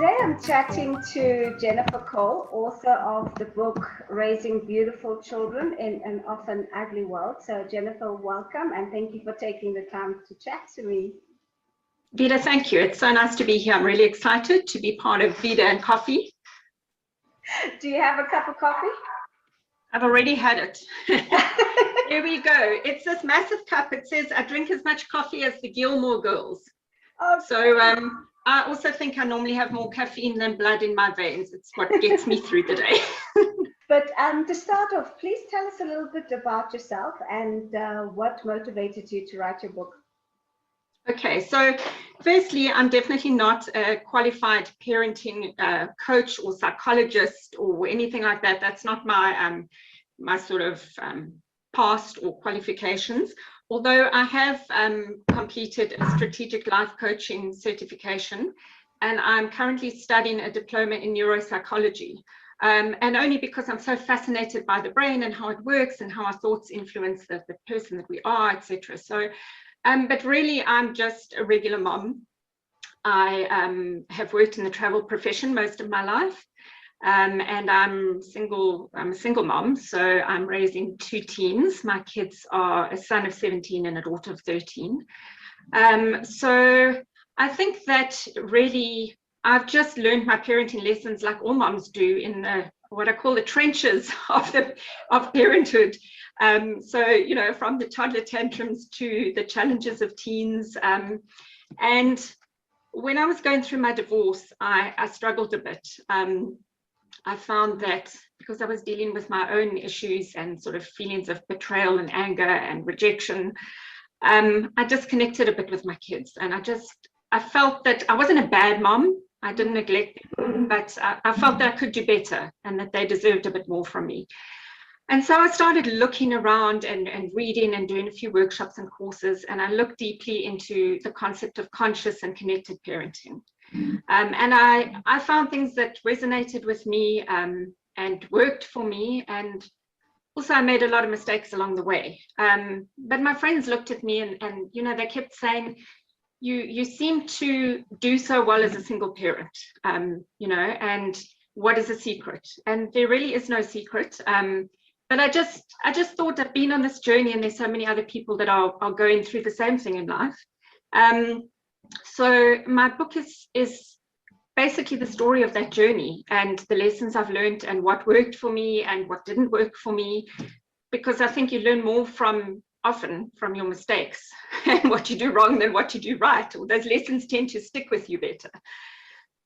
Today I'm chatting to Jennifer Cole, author of the book Raising Beautiful Children in an Often Ugly World. So Jennifer, welcome and thank you for taking the time to chat to me. Vida, thank you. It's so nice to be here. I'm really excited to be part of Vida and Coffee. Do you have a cup of coffee? I've already had it. Here we go. It's this massive cup. It says, I drink as much coffee as the Gilmore Girls. Okay. So I also think I normally have more caffeine than blood in my veins. It's what gets me through the day. But to start off, please tell us a little bit about yourself and what motivated you to write your book. Okay, so firstly, I'm definitely not a qualified parenting coach or psychologist or anything like that. That's not my my sort of past or qualifications. Although I have completed a strategic life coaching certification, and I'm currently studying a diploma in neuropsychology. And only because I'm so fascinated by the brain and how it works and how our thoughts influence the person that we are, etc. So, but really, I'm just a regular mom. I have worked in the travel profession most of my life. And I'm a single mom, so I'm raising two teens. My kids are a son of 17 and a daughter of 13. So I think that really I've just learned my parenting lessons like all moms do in the what I call the trenches of parenthood. So, you know, from the toddler tantrums to the challenges of teens. And when I was going through my divorce, I struggled a bit. I found that because I was dealing with my own issues and sort of feelings of betrayal and anger and rejection, I disconnected a bit with my kids. And I felt that I wasn't a bad mom. I didn't neglect them, but I felt that I could do better and that they deserved a bit more from me. And so I started looking around and reading and doing a few workshops and courses, and I looked deeply into the concept of conscious and connected parenting. And I found things that resonated with me and worked for me. And also I made a lot of mistakes along the way. But my friends looked at me and you know, they kept saying, you seem to do so well as a single parent, you know, and what is the secret? And there really is no secret. But I just thought I've been on this journey and there's so many other people that are going through the same thing in life. So my book is basically the story of that journey and the lessons I've learned and what worked for me and what didn't work for me, because I think you learn more often from your mistakes and what you do wrong than what you do right, or those lessons tend to stick with you better.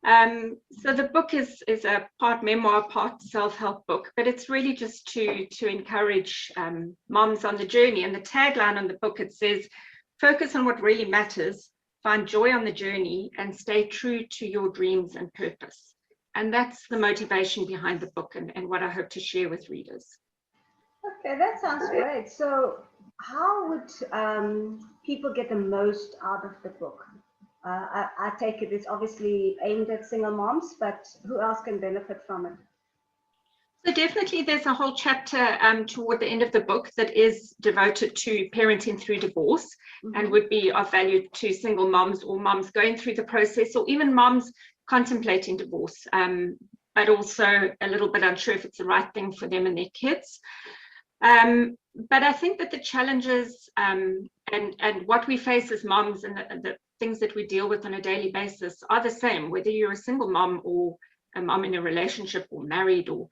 So the book is a part memoir, part self-help book, but it's really just to encourage moms on the journey. And the tagline on the book, it says, focus on what really matters, find joy on the journey, and stay true to your dreams and purpose. And that's the motivation behind the book and what I hope to share with readers. Okay, that sounds great. So how would people get the most out of the book? I take it it's obviously aimed at single moms, but who else can benefit from it? So definitely there's a whole chapter toward the end of the book that is devoted to parenting through divorce, and would be of value to single moms or moms going through the process, or even moms contemplating divorce, but also a little bit unsure if it's the right thing for them and their kids. But I think that the challenges and what we face as moms and the things that we deal with on a daily basis are the same, whether you're a single mom or a mom in a relationship or married, or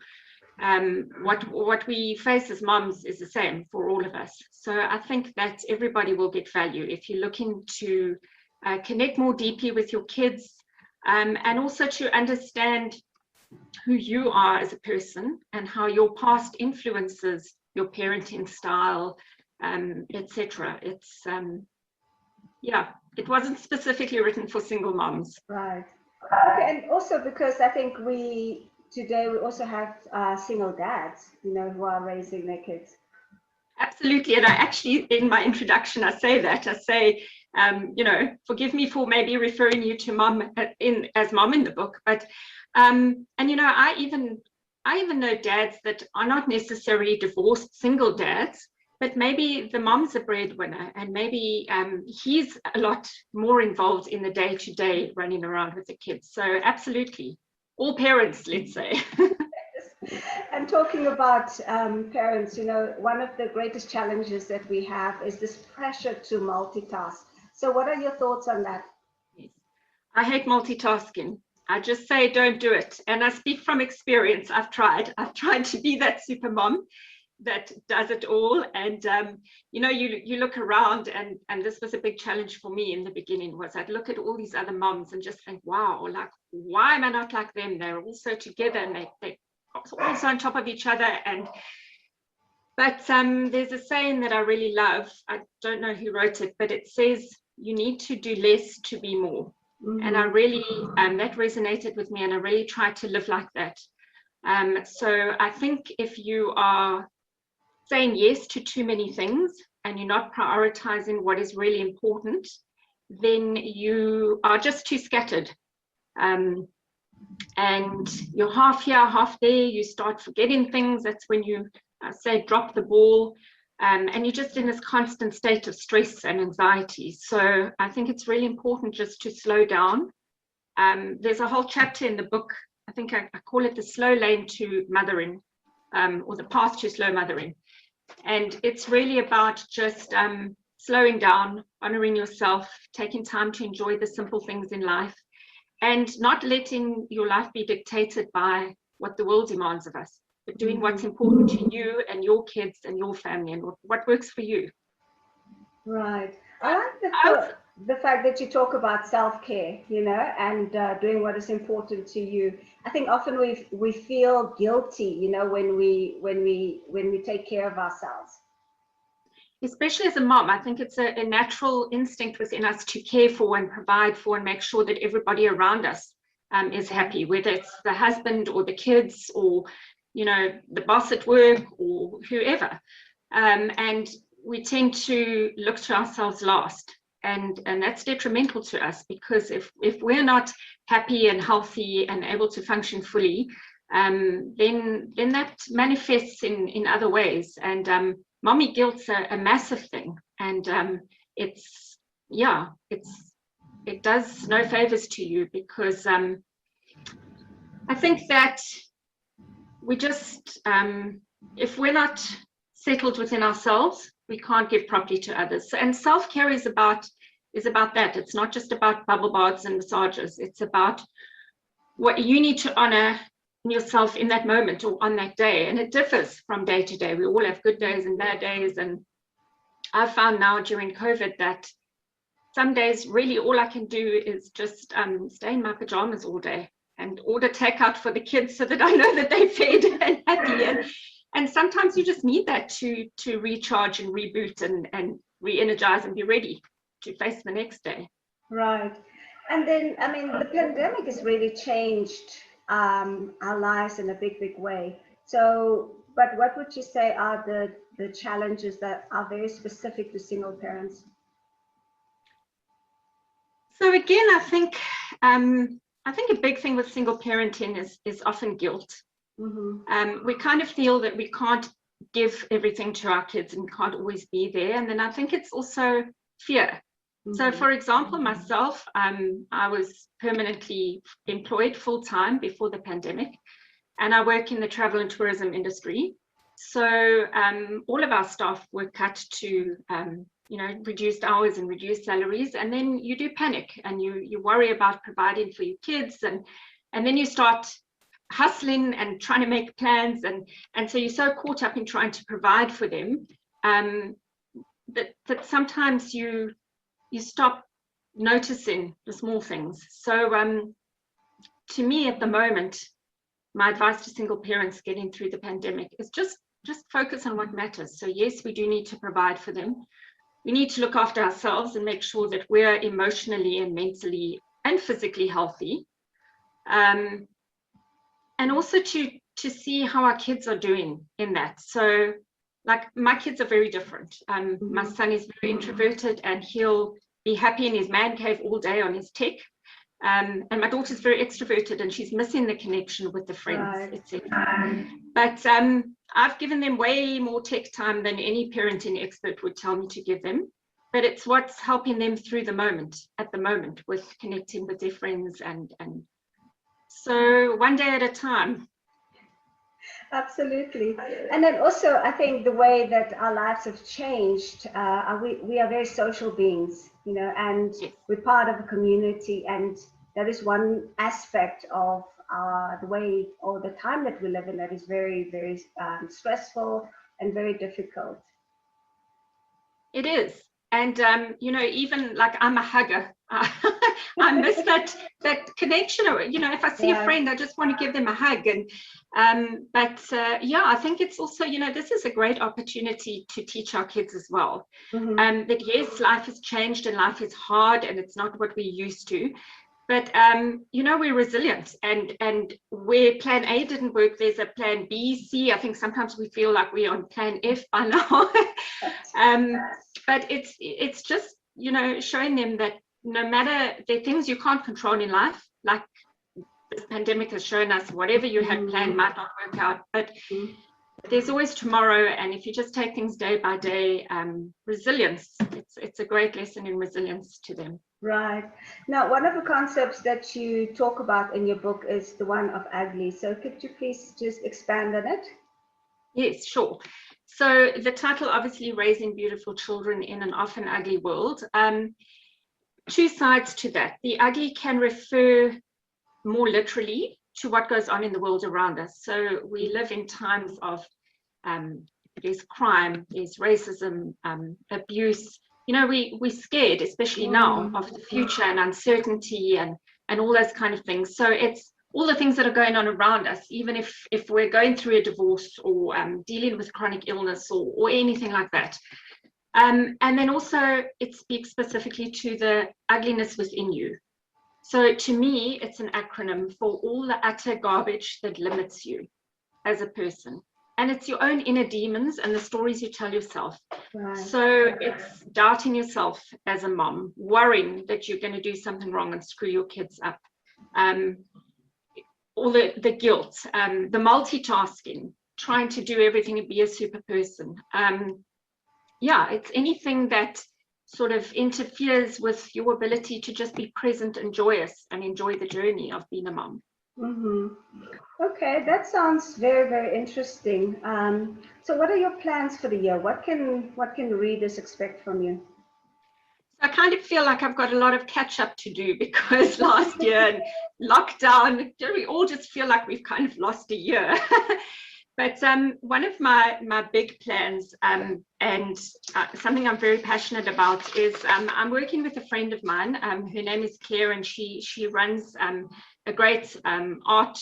what we face as moms is the same for all of us. So I think that everybody will get value if you're looking to connect more deeply with your kids, and also to understand who you are as a person and how your past influences your parenting style, etc. It's yeah, it wasn't specifically written for single moms. Right. Okay, and also because I think today we also have single dads, you know, who are raising their kids. Absolutely, and I actually, in my introduction, I say, you know, forgive me for maybe referring you to mom as mom in the book, but and you know, I even know dads that are not necessarily divorced single dads, but maybe the mom's a breadwinner, and maybe he's a lot more involved in the day-to-day running around with the kids. So absolutely, all parents, let's say. And talking about parents, one of the greatest challenges that we have is this pressure to multitask. So what are your thoughts on that? Yes. I hate multitasking. I just say don't do it. And I speak from experience. I've tried to be that super mom that does it all. And you look around, and this was a big challenge for me in the beginning, was I'd look at all these other moms and just think, wow, like, why am I not like them? They're all so together, and they also on top of each other. But there's a saying that I really love. I don't know who wrote it, but it says you need to do less to be more. Mm-hmm. And I really that resonated with me, and I really tried to live like that. So I think if you are saying yes to too many things and you're not prioritizing what is really important, then you are just too scattered. And you're half here, half there, you start forgetting things. That's when you say drop the ball, and you're just in this constant state of stress and anxiety. So I think it's really important just to slow down. There's a whole chapter in the book, I think I call it the slow lane to mothering, or the path to slow mothering. And it's really about just slowing down, honoring yourself, taking time to enjoy the simple things in life, and not letting your life be dictated by what the world demands of us, but doing what's important to you and your kids and your family, and what works for you. Right. I like the fact that you talk about self-care, and doing what is important to you. I think often we feel guilty, when we take care of ourselves. Especially as a mom, I think it's a natural instinct within us to care for and provide for and make sure that everybody around us is happy, whether it's the husband or the kids or, the boss at work or whoever. And we tend to look to ourselves last. And that's detrimental to us, because if we're not happy and healthy and able to function fully, then that manifests in other ways. And mommy guilt's a massive thing, and it does no favors to you, because I think that we just if we're not settled within ourselves, we can't give properly to others. And self-care is about that. It's not just about bubble baths and massages. It's about what you need to honor yourself in that moment or on that day, and it differs from day to day. We all have good days and bad days, and I've found now during COVID that some days really all I can do is just stay in my pajamas all day and order takeout for the kids so that I know that they're fed and happy. And sometimes you just need that to recharge and reboot and re-energize and be ready to face the next day. Right. And then, the pandemic has really changed our lives in a big way. So, but what would you say are the challenges that are very specific to single parents? So again, I think a big thing with single parenting is often guilt. Mm-hmm. We kind of feel that we can't give everything to our kids and can't always be there. And then I think it's also fear. Mm-hmm. So for example, myself, I was permanently employed full-time before the pandemic, and I work in the travel and tourism industry. So all of our staff were cut to reduced hours and reduced salaries, and then you do panic and you worry about providing for your kids, and then you start hustling and trying to make plans, and so you're so caught up in trying to provide for them that sometimes you stop noticing the small things. So to me at the moment, my advice to single parents getting through the pandemic is just focus on what matters. So yes, we do need to provide for them. We need to look after ourselves and make sure that we're emotionally and mentally and physically healthy. And also to see how our kids are doing in that. So like my kids are very different. My son is very introverted, and he'll be happy in his man cave all day on his tech. And my daughter's very extroverted and she's missing the connection with the friends, etc. But I've given them way more tech time than any parenting expert would tell me to give them. But it's what's helping them through the moment, at the moment, with connecting with their friends. And so one day at a time. Absolutely. And then also, I think the way that our lives have changed, we are very social beings, you know, and Yes. we're part of a community. And that is one aspect of the way or the time that we live in that is very, very stressful and very difficult. It is. And, you know, even like I'm a hugger. I miss that connection. You know, if I see a friend, I just want to give them a hug. And yeah, I think it's also, you know, this is a great opportunity to teach our kids as well. That yes, life has changed and life is hard and it's not what we used to. But, you know, we're resilient, and where plan A didn't work, there's a plan B, C. I think sometimes we feel like we're on plan F by now. But it's just, you know, showing them that no matter the things you can't control in life, like this pandemic has shown us, whatever you had planned might not work out, but there's always tomorrow. And if you just take things day by day, resilience, it's a great lesson in resilience to them. Right. Now, one of the concepts that you talk about in your book is the one of ugly. So could you please just expand on it? Yes, sure. So the title, obviously, Raising Beautiful Children in an Often Ugly World. Two sides to that. The ugly can refer more literally to what goes on in the world around us. So we live in times of there's crime, there's racism, abuse. You know, we're scared, especially now, of the future and uncertainty and all those kind of things. So it's all the things that are going on around us, even if we're going through a divorce or dealing with chronic illness or anything like that. And then also it speaks specifically to the ugliness within you. So to me, it's an acronym for all the utter garbage that limits you as a person. And it's your own inner demons and the stories you tell yourself. Right. So it's doubting yourself as a mom, worrying that you're going to do something wrong and screw your kids up. All the guilt, the multitasking, trying to do everything and be a super person. Yeah, it's anything that sort of interferes with your ability to just be present and joyous and enjoy the journey of being a mom. Okay, that sounds very, very interesting. So what are your plans for the year? What can readers expect from you? I kind of feel like I've got a lot of catch up to do because last year and lockdown, we all just feel like we've kind of lost a year. But one of my big plans and something I'm very passionate about is I'm working with a friend of mine. Her name is Claire, and she runs a great art.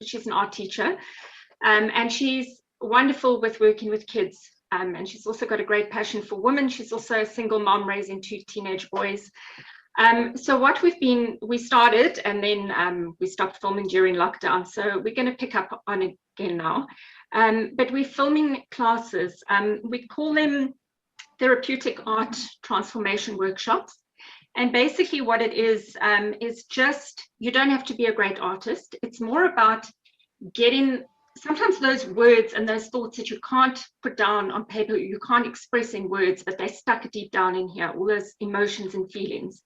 She's an art teacher, and she's wonderful with working with kids. And she's also got a great passion for women. She's also a single mom raising 2 teenage boys. So what we started and then we stopped filming during lockdown. So we're going to pick up on it again now. But we're filming classes. We call them therapeutic art transformation workshops. And basically what it is just, you don't have to be a great artist. It's more about getting sometimes those words and those thoughts that you can't put down on paper, you can't express in words, but they're stuck deep down in here, all those emotions and feelings.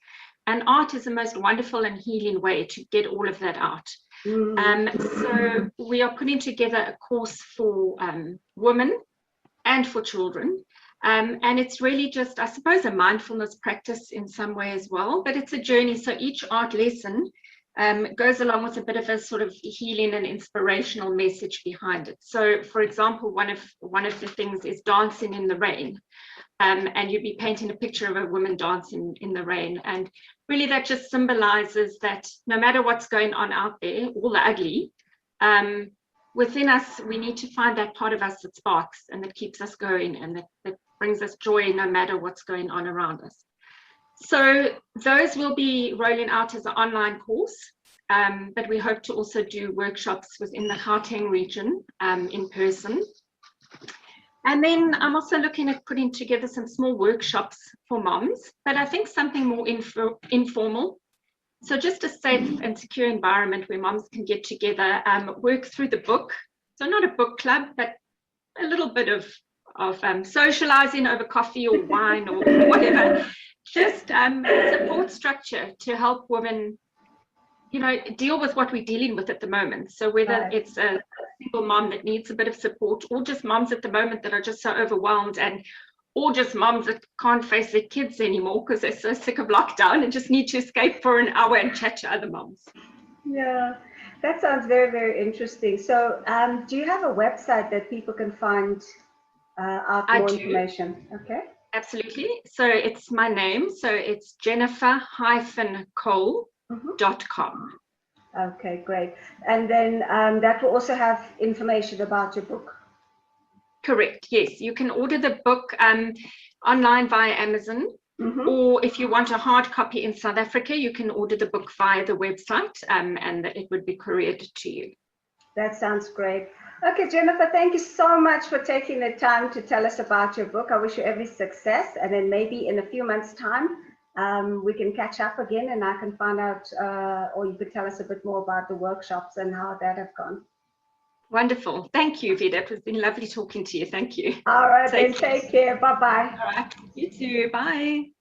And art is the most wonderful and healing way to get all of that out. So we are putting together a course for women and for children. And it's really just, I suppose, a mindfulness practice in some way as well, but it's a journey. So each art lesson goes along with a bit of a sort of healing and inspirational message behind it. So, for example, one of the things is dancing in the rain, and you'd be painting a picture of a woman dancing in the rain, and really that just symbolizes that no matter what's going on out there, all the ugly, within us, we need to find that part of us that sparks and that keeps us going and that brings us joy no matter what's going on around us. So those will be rolling out as an online course, but we hope to also do workshops within the Gauteng region in person. And then I'm also looking at putting together some small workshops for moms, but I think something more informal. So just a safe and secure environment where moms can get together, work through the book. So not a book club, but a little bit of socializing over coffee or wine or whatever. Just support structure to help women, deal with what we're dealing with at the moment. So whether it's a single mom that needs a bit of support, or just moms at the moment that are just so overwhelmed, or just moms that can't face their kids anymore because they're so sick of lockdown and just need to escape for an hour and chat to other moms. Yeah, that sounds very, very interesting. So do you have a website that people can find out more information? Okay. Absolutely. So it's my name. So it's jennifer-cole.com. Okay, great. And then that will also have information about your book. Correct. Yes, you can order the book online via Amazon, or if you want a hard copy in South Africa, you can order the book via the website, and it would be couriered to you. That sounds great. Okay, Jennifer, thank you so much for taking the time to tell us about your book. I wish you every success, and then maybe in a few months' time, we can catch up again, and I can find out, or you could tell us a bit more about the workshops and how that have gone. Wonderful. Thank you, Vida. It has been lovely talking to you. Thank you. All right, take care. Bye-bye. All right. You too. Bye.